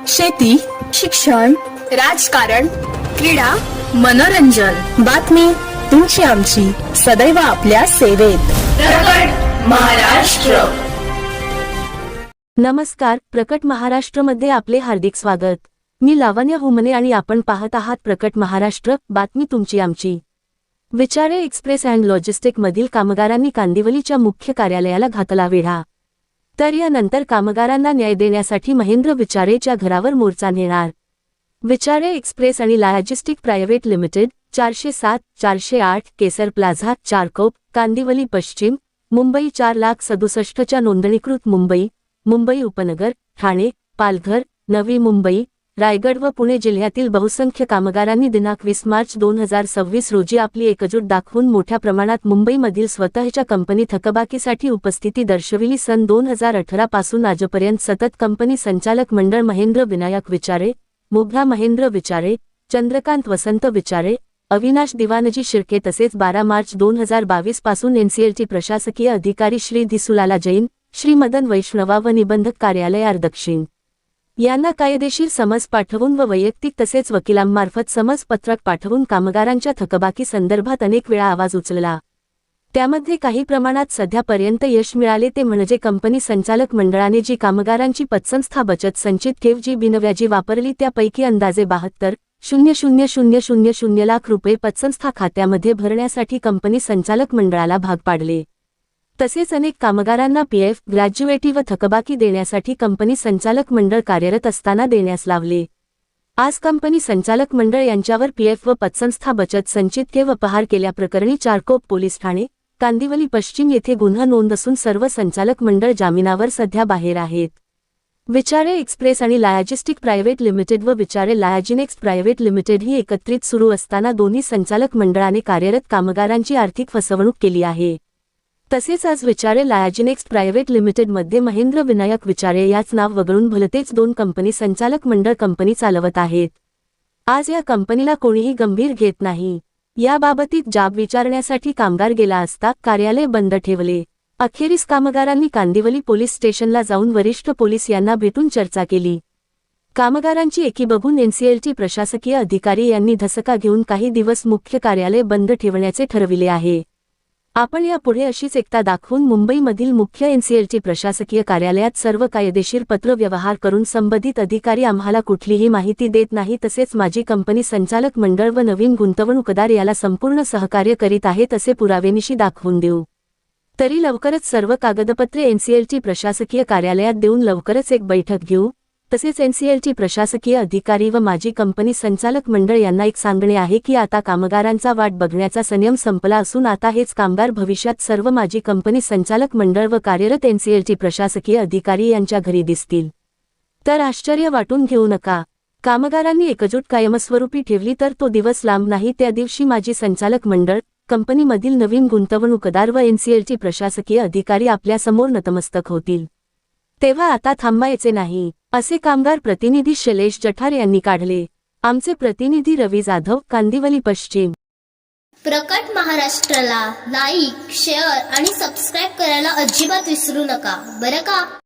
शेती, शिक्षण, राजकारण, क्रीडा, मनोरंजन, बातमी तुमची आमची सदैव आपल्या सेवेत. प्रकट महाराष्ट्र. नमस्कार, प्रकट महाराष्ट्रमध्ये आपले हार्दिक स्वागत. मी लावण्य हुमने आणि आपण पाहत आहात प्रकट महाराष्ट्र, बातमी तुमची आमची. विचारे एक्सप्रेस अँड लॉजिस्टिक मधील कामगारांनी कांदिवलीच्या मुख्य कार्यालयाला घातला वेढा. तर यानंतर कामगारांना न्याय देण्यासाठी महेंद्र विचारेच्या घरावर मोर्चा नेणार. विचारे एक्सप्रेस आणि लॉजिस्टिक प्रायव्हेट लिमिटेड 407, 408 केसर प्लाझा, चारकोप, कांदिवली पश्चिम, मुंबई 4,67,000 च्या नोंदणीकृत मुंबई उपनगर, ठाणे, पालघर, नवी मुंबई, रायगड व पुणे जिल्ह्यातील बहुसंख्य कामगारांनी दिनांक 20 मार्च 2026 रोजी आपली एकजूट दाखवून मोठ्या प्रमाणात मुंबईमधील स्वतःच्या कंपनी थकबाकीसाठी उपस्थिती दर्शविली. सन 2018 पासून आजपर्यंत सतत कंपनी संचालक मंडळ महेंद्र विनायक विचारे, मुग्धा महेंद्र विचारे, चंद्रकांत वसंत विचारे, अविनाश दिवानजी शिर्के तसेच 12 मार्च 2022 पासून एनसीएलटी प्रशासकीय अधिकारी श्री धिसुलाला जैन, श्री मदन वैष्णवा व निबंधक कार्यालय आर दक्षिण यांना कायदेशीर समज पाठवून व वैयक्तिक तसेच वकिलांमार्फत समज पत्रक पाठवून कामगारांच्या थकबाकी संदर्भात अनेक वेळा आवाज उचलला. त्यामध्ये काही प्रमाणात सध्यापर्यंत यश मिळाले ते म्हणजे कंपनी संचालक मंडळाने जी कामगारांची पतसंस्था बचत संचित ठेव जी बिनव्याजी वापरली त्यापैकी अंदाजे 72,000 लाख रुपये पतसंस्था खात्यामध्ये भरण्यासाठी कंपनी संचालक मंडळाला भाग पाडले. तसेच अनेक कामगारांना पीएफ, ग्रॅज्युएटी व थकबाकी देण्यासाठी कंपनी संचालक मंडळ कार्यरत असताना देण्यास लावले. आज कंपनी संचालक मंडळ यांच्यावर पीएफ व पतसंस्था बचत संचित ठेव अपहार केल्याप्रकरणी चारकोप पोलीस ठाणे, कांदिवली पश्चिम येथे गुन्हा नोंद असून सर्व संचालक मंडळ जामिनावर सध्या बाहेर आहेत. विचारे एक्सप्रेस आणि लॉजिस्टिक प्रायव्हेट लिमिटेड व विचारे लॉजिनेक्स प्रायव्हेट लिमिटेड ही एकत्रित सुरू असताना दोन्ही संचालक मंडळाने कार्यरत कामगारांची आर्थिक फसवणूक केली आहे. तसेच आज विचारे लॉजिनेक्स प्रायव्हेट लिमिटेडमध्ये महेंद्र विनायक विचारे याच नाव वगळून भलतेच दोन कंपनी संचालक मंडळ कंपनी चालवत आहेत. आज या कंपनीला कोणीही गंभीर घेत नाही. याबाबतीत जाब विचारण्यासाठी कामगार गेला असता कार्यालय बंद ठेवले. अखेरीस कामगारांनी कांदिवली पोलीस स्टेशनला जाऊन वरिष्ठ पोलीस यांना भेटून चर्चा केली. कामगारांची एकी बघून एनसीएलटी प्रशासकीय अधिकारी यांनी धसका घेऊन काही दिवस मुख्य कार्यालय बंद ठेवण्याचे ठरविले आहे. आपण यापुढे अशीच एकता दाखवून मुंबईमधील मुख्य एनसीएलटी प्रशासकीय कार्यालयात सर्व कायदेशीर पत्रव्यवहार करून संबंधित अधिकारी आम्हाला कुठलीही माहिती देत नाही तसेच माझी कंपनी संचालक मंडळ व नवीन गुंतवणूकदार याला संपूर्ण सहकार्य करीत आहेत असे पुरावेनिशी दाखवून देऊ. तरी लवकरच सर्व कागदपत्रे एनसीएलटी प्रशासकीय कार्यालयात देऊन लवकरच एक बैठक घेऊ. तसेच एनसीएलटी प्रशासकीय अधिकारी व माझी कंपनी संचालक मंडळ यांना एक सांगणे आहे की आता कामगारांचा वाट बघण्याचा संयम संपला असून आता हेच कामगार भविष्यात सर्व माझी कंपनी संचालक मंडळ व कार्यरत एनसीएलटी प्रशासकीय अधिकारी यांच्या घरी दिसतील. तर आश्चर्य वाटून घेऊ नका. कामगारांनी एकजूट कायमस्वरूपी ठेवली तर तो दिवस लांब नाही. त्या दिवशी माझी संचालक मंडळ, कंपनीमधील नवीन गुंतवणूकदार व एनसीएलटी प्रशासकीय अधिकारी आपल्यासमोर नतमस्तक होतील. तेव्हा आता थांबायचे नाही, असे कामगार प्रतिनिधी शैलेश जठार यांनी काढले. आमचे प्रतिनिधी रवी जाधव, कांदिवली पश्चिम. प्रकट महाराष्ट्राला लाईक, शेअर आणि सबस्क्राईब करायला अजिबात विसरू नका, बरं का.